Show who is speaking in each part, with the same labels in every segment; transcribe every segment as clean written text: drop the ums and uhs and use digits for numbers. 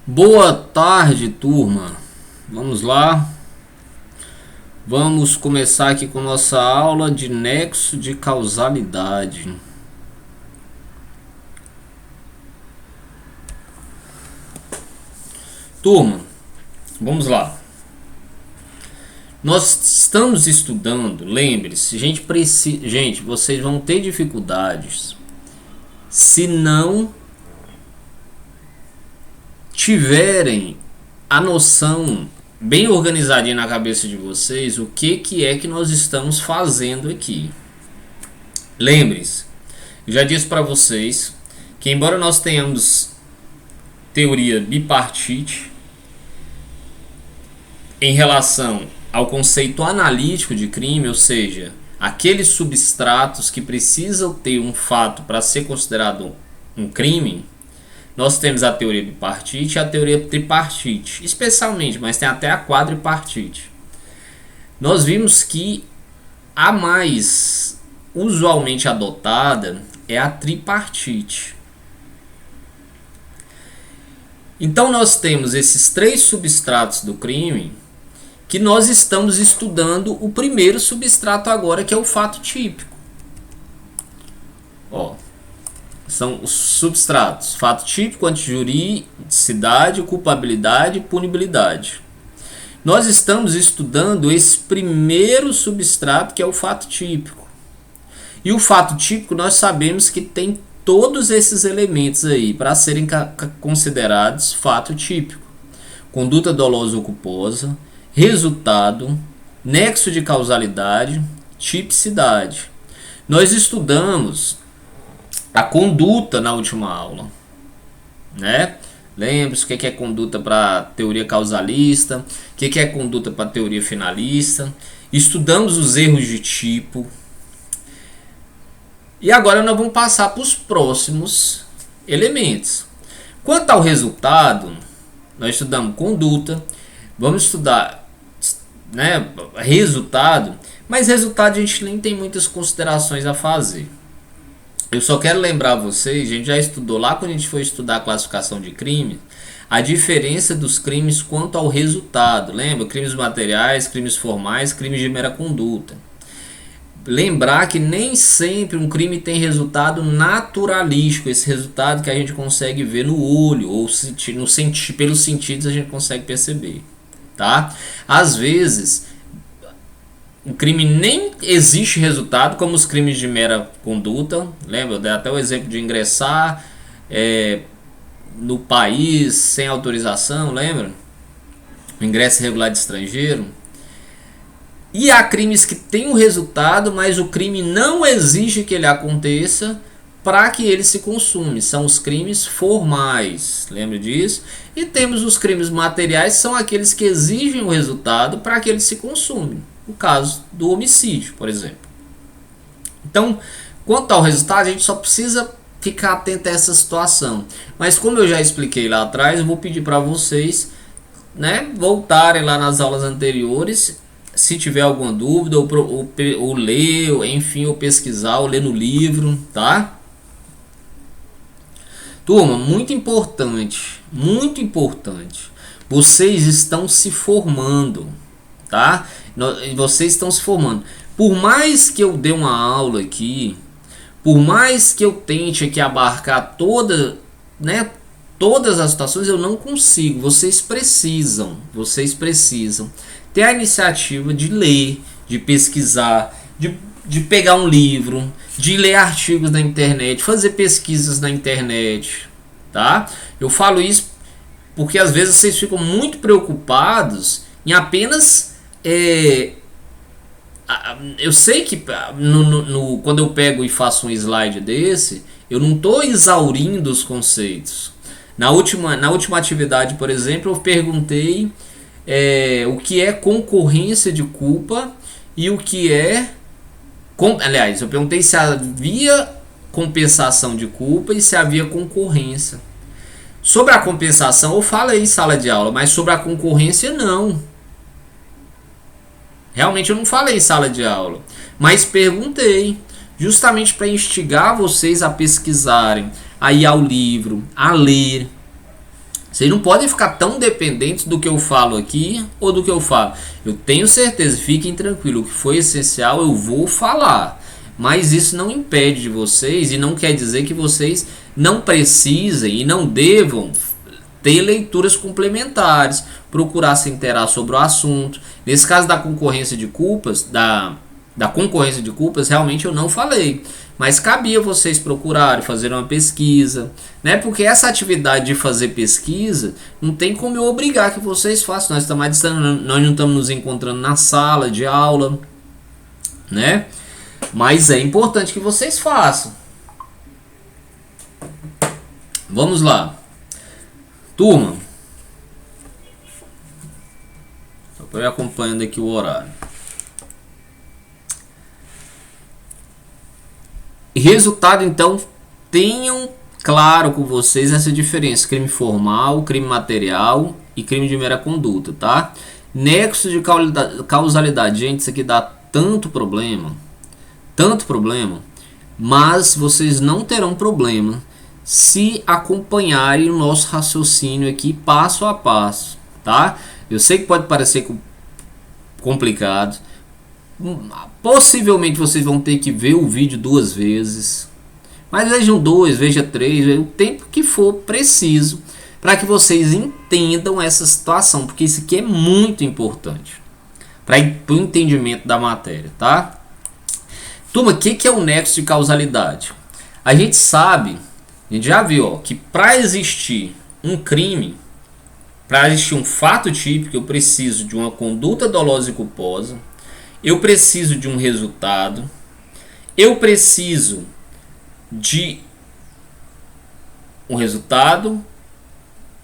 Speaker 1: Boa tarde, turma. Vamos lá. Vamos começar aqui com nossa aula de nexo de causalidade. Turma, vamos lá. Nós estamos estudando, lembre-se, gente, vocês vão ter dificuldades se não tiverem a noção bem organizadinha na cabeça de vocês o que é que nós estamos fazendo aqui. Lembre-se, eu já disse para vocês que embora nós tenhamos teoria bipartite em relação ao conceito analítico de crime, ou seja, aqueles substratos que precisam ter um fato para ser considerado um crime, nós temos a teoria bipartite e a teoria tripartite, especialmente, mas tem até a quadripartite. Nós vimos que a mais usualmente adotada é a tripartite. Então nós temos esses três substratos do crime que nós estamos estudando o primeiro substrato agora, que é o fato típico. São os substratos: fato típico, antijuridicidade, culpabilidade e punibilidade. Nós estamos estudando esse primeiro substrato, que é o fato típico. E o fato típico nós sabemos que tem todos esses elementos aí para serem considerados fato típico: conduta dolosa ou culposa, resultado, nexo de causalidade, tipicidade. Nós estudamos a conduta na última aula, né? Lembre-se o que é conduta para teoria causalista, o que é conduta para teoria finalista. Estudamos os erros de tipo. E agora nós vamos passar para os próximos elementos. Quanto ao resultado, nós estudamos conduta, vamos estudar, né, resultado, mas resultado a gente nem tem muitas considerações a fazer. Eu só quero lembrar vocês, a gente já estudou lá quando a gente foi estudar a classificação de crimes, a diferença dos crimes quanto ao resultado. Lembra? Crimes materiais, crimes formais, crimes de mera conduta. Lembrar que nem sempre um crime tem resultado naturalístico, esse resultado que a gente consegue ver no olho, ou pelos sentidos a gente consegue perceber. Tá? Às vezes o crime nem existe resultado, como os crimes de mera conduta. Lembra? Eu dei até o exemplo de ingressar no país sem autorização, lembra? O ingresso irregular de estrangeiro. E há crimes que têm um resultado, mas o crime não exige que ele aconteça para que ele se consume. São os crimes formais, lembra disso? E temos os crimes materiais, são aqueles que exigem o resultado para que ele se consume. O caso do homicídio, por exemplo. Então, quanto ao resultado, a gente só precisa ficar atento a essa situação. Mas como eu já expliquei lá atrás, eu vou pedir para vocês, né, voltarem lá nas aulas anteriores, se tiver alguma dúvida, ou ler, enfim, ou pesquisar, ou ler no livro, tá? Turma, muito importante, vocês estão se formando, tá? Vocês estão se formando. Por mais que eu dê uma aula aqui, por mais que eu tente aqui abarcar todas as situações, eu não consigo. Vocês precisam ter a iniciativa de ler, de pesquisar, de pegar um livro, de ler artigos na internet, fazer pesquisas na internet, tá? Eu falo isso porque às vezes vocês ficam muito preocupados em apenas eu sei que quando eu pego e faço um slide desse, eu não estou exaurindo os conceitos. Na última atividade, por exemplo, eu perguntei o que é concorrência de culpa e o que é... Aliás, eu perguntei se havia compensação de culpa e se havia concorrência. Sobre a compensação eu falei em sala de aula, mas sobre a concorrência não. Realmente eu não falei em sala de aula, mas perguntei, justamente para instigar vocês a pesquisarem, a ir ao livro, a ler, Vocês não podem ficar tão dependentes do que eu falo aqui ou do que eu falo. Eu tenho certeza, fiquem tranquilos, o que foi essencial eu vou falar. Mas isso não impede de vocês e não quer dizer que vocês não precisem e não devam ter leituras complementares, procurar se inteirar sobre o assunto. Nesse caso da concorrência de culpas, da concorrência de culpas, realmente eu não falei. Mas cabia vocês procurarem, fazer uma pesquisa, né? Porque essa atividade de fazer pesquisa não tem como eu obrigar que vocês façam. Nós não estamos nos encontrando na sala de aula, né? Mas é importante que vocês façam. Vamos lá. Turma. Só para eu acompanhando aqui o horário. Resultado, então, tenham claro com vocês essa diferença: crime formal, crime material e crime de mera conduta, tá? Nexo de causalidade, gente, isso aqui dá tanto problema, mas vocês não terão problema se acompanharem o nosso raciocínio aqui passo a passo, tá? Eu sei que pode parecer complicado. Possivelmente vocês vão ter que ver o vídeo 2 vezes, mas vejam 2, veja 3, o tempo que for preciso para que vocês entendam essa situação, porque isso aqui é muito importante para o entendimento da matéria, tá? Turma, o que é o nexo de causalidade? A gente sabe, a gente já viu, ó, que para existir um crime, para existir um fato típico, eu preciso de uma conduta dolosa e culposa. Eu preciso de um resultado. Eu preciso de um resultado,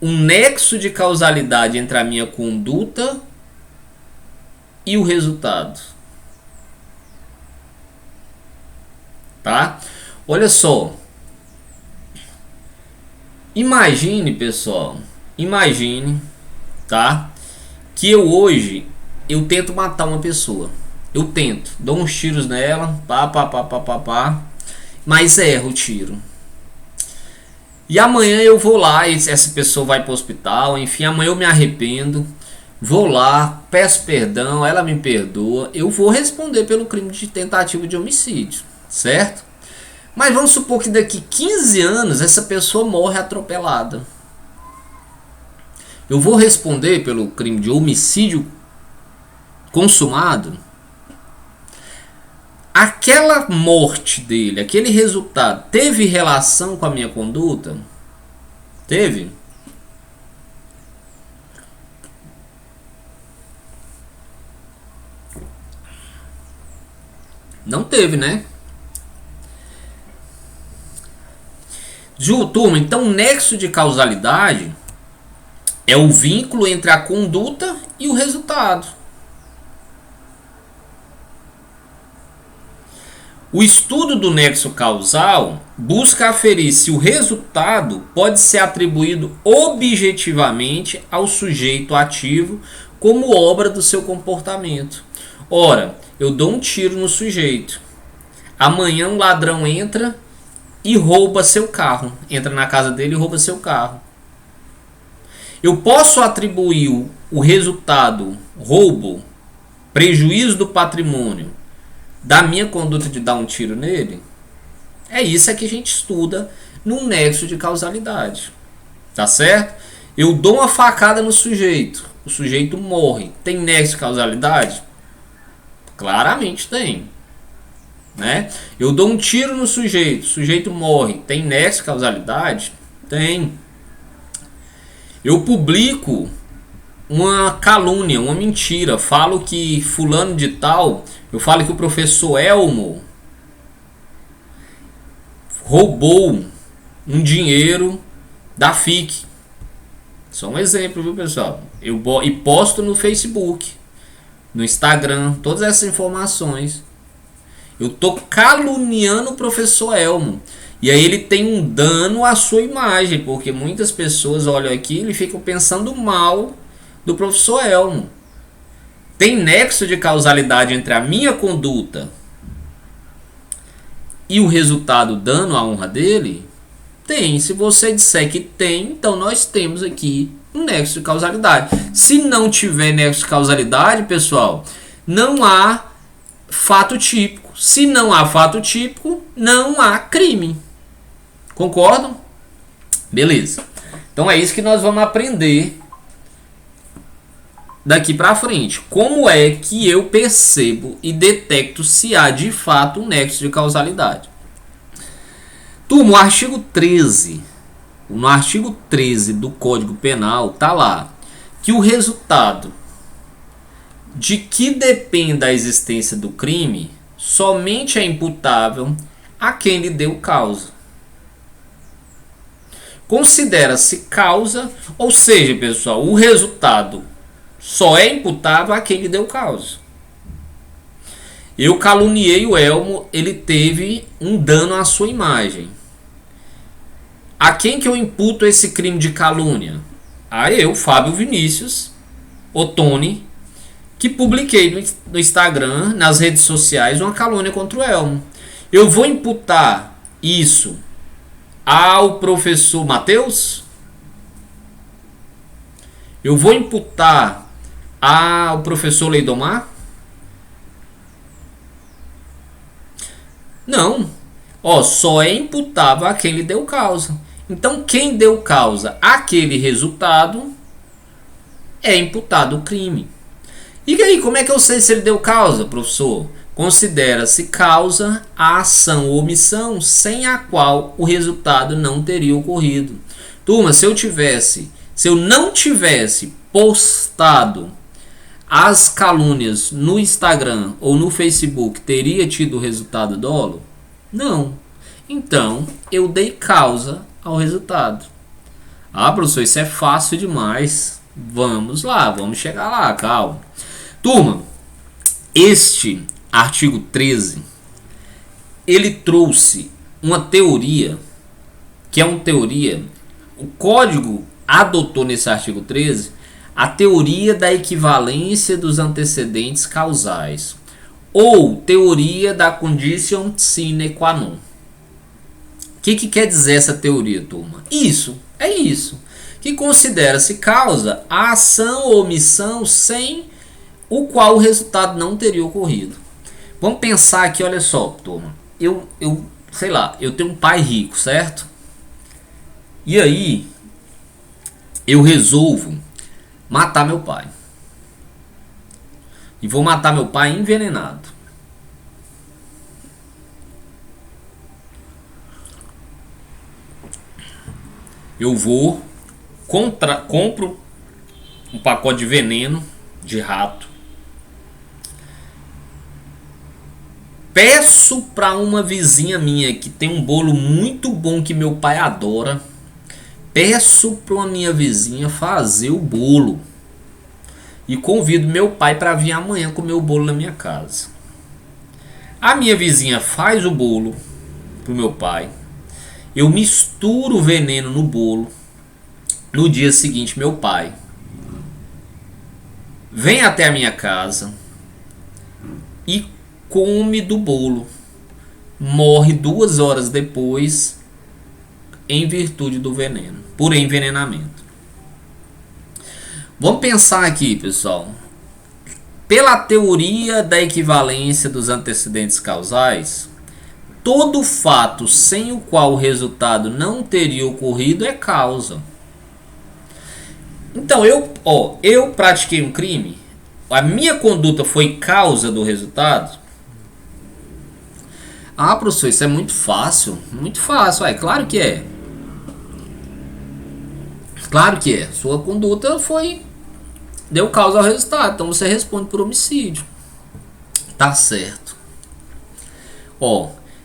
Speaker 1: um nexo de causalidade entre a minha conduta e o resultado. Tá? Olha só. Imagine, pessoal. Imagine, tá? Que hoje eu tento matar uma pessoa. Eu tento, dou uns tiros nela, mas erro o tiro. E amanhã eu vou lá, essa pessoa vai para o hospital, enfim, amanhã eu me arrependo, vou lá, peço perdão, ela me perdoa, eu vou responder pelo crime de tentativa de homicídio, certo? Mas vamos supor que daqui 15 anos essa pessoa morre atropelada. Eu vou responder pelo crime de homicídio consumado? Aquela morte dele, aquele resultado, teve relação com a minha conduta? Teve? Não teve, né? Turma, então o nexo de causalidade é o vínculo entre a conduta e o resultado. O estudo do nexo causal busca aferir se o resultado pode ser atribuído objetivamente ao sujeito ativo como obra do seu comportamento. Ora, eu dou um tiro no sujeito. Amanhã um ladrão entra e rouba seu carro. Entra na casa dele e rouba seu carro. Eu posso atribuir o resultado roubo, prejuízo do patrimônio, da minha conduta de dar um tiro nele? É isso que a gente estuda num nexo de causalidade. Tá certo? Eu dou uma facada no sujeito, o sujeito morre. Tem nexo de causalidade? Claramente tem. Né? Eu dou um tiro no sujeito, o sujeito morre. Tem nexo de causalidade? Tem. Eu publico uma calúnia, uma mentira, falo que fulano de tal, eu falo que o professor Elmo roubou um dinheiro da FIC. Só um exemplo, viu, pessoal? Eu posto no Facebook, no Instagram, todas essas informações. Eu tô caluniando o professor Elmo. E aí ele tem um dano à sua imagem, porque muitas pessoas olham aqui e ficam pensando mal do professor Elmo. Tem nexo de causalidade entre a minha conduta e o resultado dano à honra dele? Tem. Se você disser que tem, então nós temos aqui um nexo de causalidade. Se não tiver nexo de causalidade, pessoal, não há fato típico. Se não há fato típico, não há crime. Concordam? Beleza. Então é isso que nós vamos aprender daqui para frente. Como é que eu percebo e detecto se há de fato um nexo de causalidade? Turma, o artigo 13, no artigo 13 do Código Penal, tá lá que o resultado de que dependa a existência do crime somente é imputável a quem lhe deu causa. Considera-se causa, ou seja, pessoal, o resultado só é imputável a quem lhe deu causa. Eu caluniei o Elmo, ele teve um dano à sua imagem. A quem que eu imputo esse crime de calúnia? A eu, Fábio Vinícius Ottoni, que publiquei no Instagram, nas redes sociais, uma calúnia contra o Elmo. Eu vou imputar isso ao professor Matheus? Eu vou imputar ao professor Leidomar? Não. Só é imputável a quem lhe deu causa. Então, quem deu causa àquele resultado é imputado o crime. E aí, como é que eu sei se ele deu causa, professor? Considera-se causa a ação ou omissão sem a qual o resultado não teria ocorrido. Turma, se eu não tivesse postado as calúnias no Instagram ou no Facebook, teria tido o resultado dolo? Não. Então, eu dei causa ao resultado. Ah, professor, isso é fácil demais. Vamos lá, vamos chegar lá, calma. Turma, este artigo 13, ele trouxe uma teoria, que é uma teoria, o código adotou nesse artigo 13 a teoria da equivalência dos antecedentes causais, ou teoria da condition sine qua non. O que quer dizer essa teoria, turma? Isso, que considera-se causa a ação ou omissão sem o qual o resultado não teria ocorrido. Vamos pensar aqui, olha só, turma. Eu tenho um pai rico, certo? E aí, eu resolvo matar meu pai. E vou matar meu pai envenenado. Eu vou, compro um pacote de veneno de rato. Peço para uma vizinha minha que tem um bolo muito bom que meu pai adora. Peço para uma minha vizinha fazer o bolo. E convido meu pai para vir amanhã comer o bolo na minha casa. A minha vizinha faz o bolo pro meu pai. Eu misturo o veneno no bolo. No dia seguinte, meu pai vem até a minha casa e come do bolo. Morre 2 horas depois em virtude do veneno, por envenenamento. Vamos pensar aqui, pessoal. Pela teoria da equivalência dos antecedentes causais, todo fato sem o qual o resultado não teria ocorrido é causa. Então, eu pratiquei um crime, a minha conduta foi causa do resultado? Ah, professor, isso é muito fácil. Muito fácil, claro que é. Claro que é. Sua conduta deu causa ao resultado, então você responde por homicídio. Tá certo.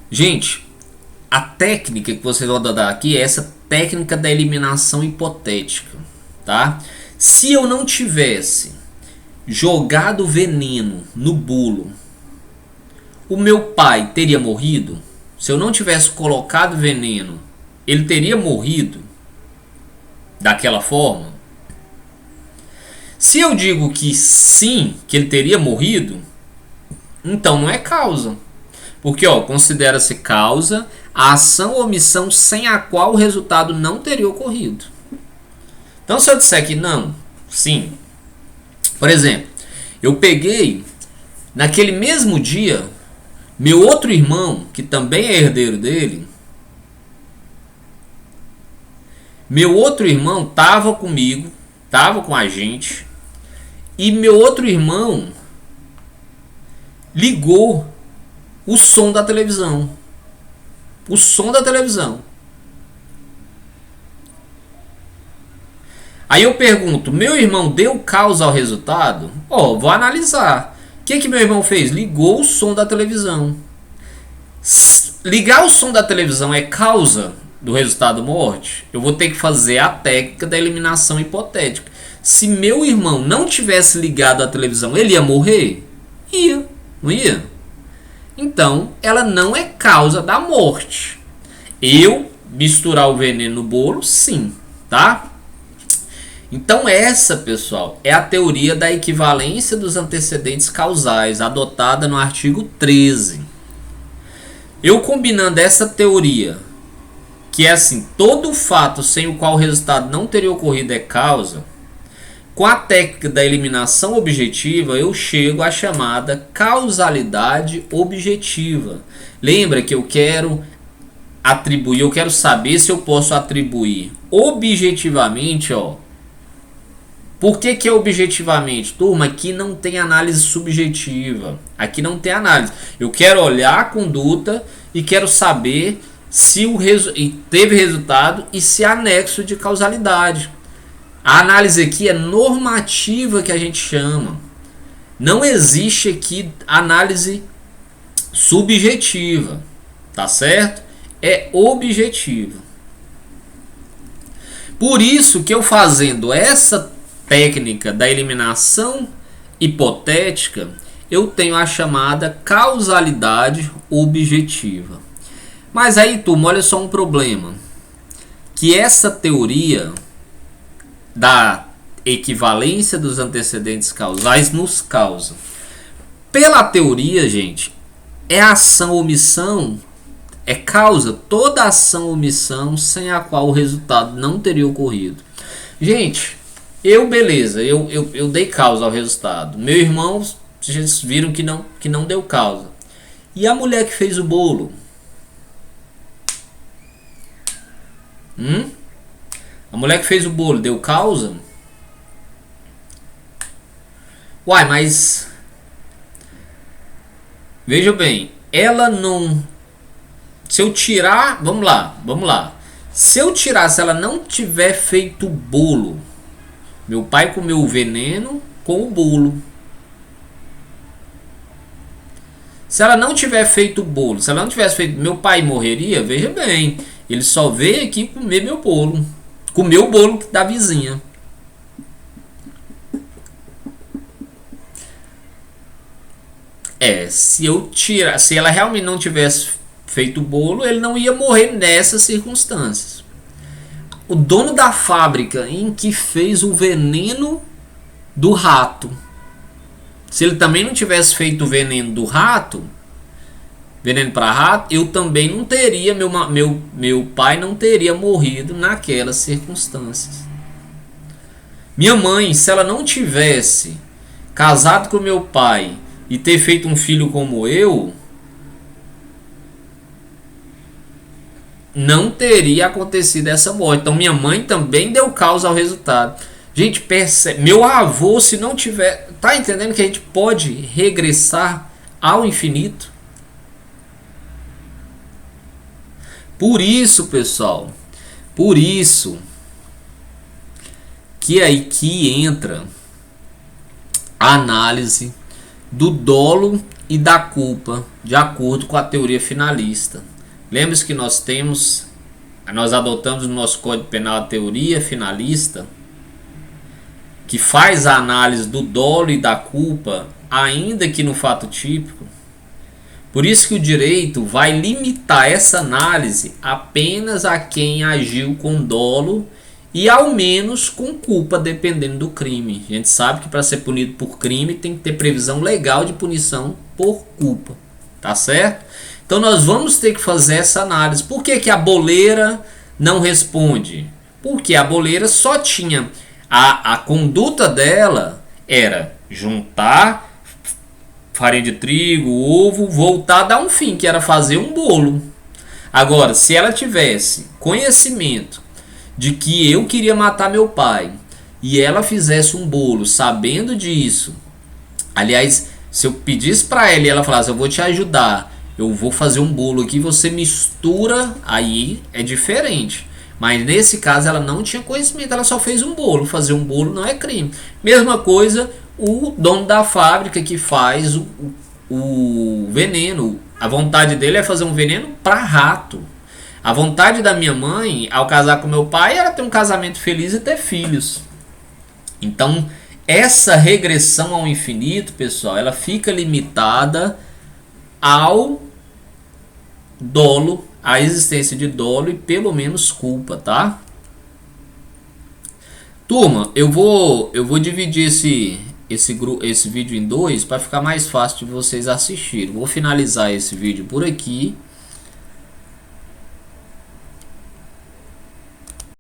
Speaker 1: Gente, a técnica que vocês vão adotar aqui é essa técnica da eliminação hipotética, tá? Se eu não tivesse jogado veneno no bolo, o meu pai teria morrido? Se eu não tivesse colocado veneno, ele teria morrido daquela forma? Se eu digo que sim, que ele teria morrido, então não é causa. Porque, ó, considera-se causa a ação ou omissão sem a qual o resultado não teria ocorrido. Então, se eu disser que não, sim. Por exemplo, eu peguei, naquele mesmo dia, meu outro irmão, que também é herdeiro dele, meu outro irmão estava comigo, estava com a gente, e meu outro irmão ligou o som da televisão. O som da televisão. Aí eu pergunto, meu irmão deu causa ao resultado? Ó, vou analisar. O que meu irmão fez? Ligou o som da televisão. Ligar o som da televisão é causa do resultado morte? Eu vou ter que fazer a técnica da eliminação hipotética. Se meu irmão não tivesse ligado a televisão, ele ia morrer? Ia, não ia? Então, ela não é causa da morte. Eu misturar o veneno no bolo, sim, tá? Então essa, pessoal, é a teoria da equivalência dos antecedentes causais, adotada no artigo 13. Eu combinando essa teoria, que é assim, todo fato sem o qual o resultado não teria ocorrido é causa, com a técnica da eliminação objetiva, eu chego à chamada causalidade objetiva. Lembra que eu quero atribuir, eu quero saber se eu posso atribuir objetivamente, ó. Por que é objetivamente? Turma, aqui não tem análise subjetiva. Aqui não tem análise. Eu quero olhar a conduta e quero saber se teve resultado e se há nexo de causalidade. A análise aqui é normativa, que a gente chama. Não existe aqui análise subjetiva. Tá certo? É objetiva. Por isso que eu fazendo essa técnica da eliminação hipotética, eu tenho a chamada causalidade objetiva. Mas aí, turma, olha só um problema. Que essa teoria da equivalência dos antecedentes causais nos causa. Pela teoria, gente, é ação ou omissão, é causa toda ação ou omissão sem a qual o resultado não teria ocorrido. Gente, beleza, eu dei causa ao resultado. Meu irmão, vocês viram que não deu causa. E a mulher que fez o bolo? A mulher que fez o bolo deu causa? Uai, mas veja bem, ela não. Se eu tirar, vamos lá. Se eu tirar, se ela não tiver feito o bolo, meu pai comeu o veneno com o bolo. Se ela não tiver feito o bolo, se ela não tivesse feito, meu pai morreria? Veja bem, ele só veio aqui comer meu bolo. Comeu o bolo da vizinha. Se eu tirar, se ela realmente não tivesse feito o bolo, ele não ia morrer nessas circunstâncias. O dono da fábrica em que fez o veneno do rato, se ele também não tivesse feito o veneno do rato, veneno para rato, eu também não teria, meu pai não teria morrido naquelas circunstâncias. Minha mãe, se ela não tivesse casado com meu pai e ter feito um filho como eu, não teria acontecido essa morte. Então minha mãe também deu causa ao resultado. Gente, percebe, meu avô, se não tiver, tá entendendo que a gente pode regressar ao infinito? Por isso, pessoal, por isso que aí que entra a análise do dolo e da culpa, de acordo com a teoria finalista. Lembre-se que nós adotamos no nosso Código Penal a teoria finalista, que faz a análise do dolo e da culpa, ainda que no fato típico. Por isso que o direito vai limitar essa análise apenas a quem agiu com dolo e ao menos com culpa, dependendo do crime. A gente sabe que para ser punido por crime tem que ter previsão legal de punição por culpa, tá certo? Então nós vamos ter que fazer essa análise. Por que, que a boleira não responde? Porque a boleira só tinha a conduta dela era juntar farinha de trigo, ovo, voltar a dar um fim, que era fazer um bolo. Agora, se ela tivesse conhecimento de que eu queria matar meu pai e ela fizesse um bolo sabendo disso, aliás, se eu pedisse para ela e ela falasse, eu vou te ajudar, eu vou fazer um bolo aqui, você mistura, aí é diferente. Mas nesse caso ela não tinha conhecimento, ela só fez um bolo. Fazer um bolo não é crime. Mesma coisa o dono da fábrica que faz o veneno. A vontade dele é fazer um veneno para rato. A vontade da minha mãe, ao casar com meu pai, era ter um casamento feliz e ter filhos. Então, essa regressão ao infinito, pessoal, ela fica limitada ao dolo, a existência de dolo e pelo menos culpa, tá? Turma, eu vou dividir esse vídeo em dois para ficar mais fácil de vocês assistirem. Vou finalizar esse vídeo por aqui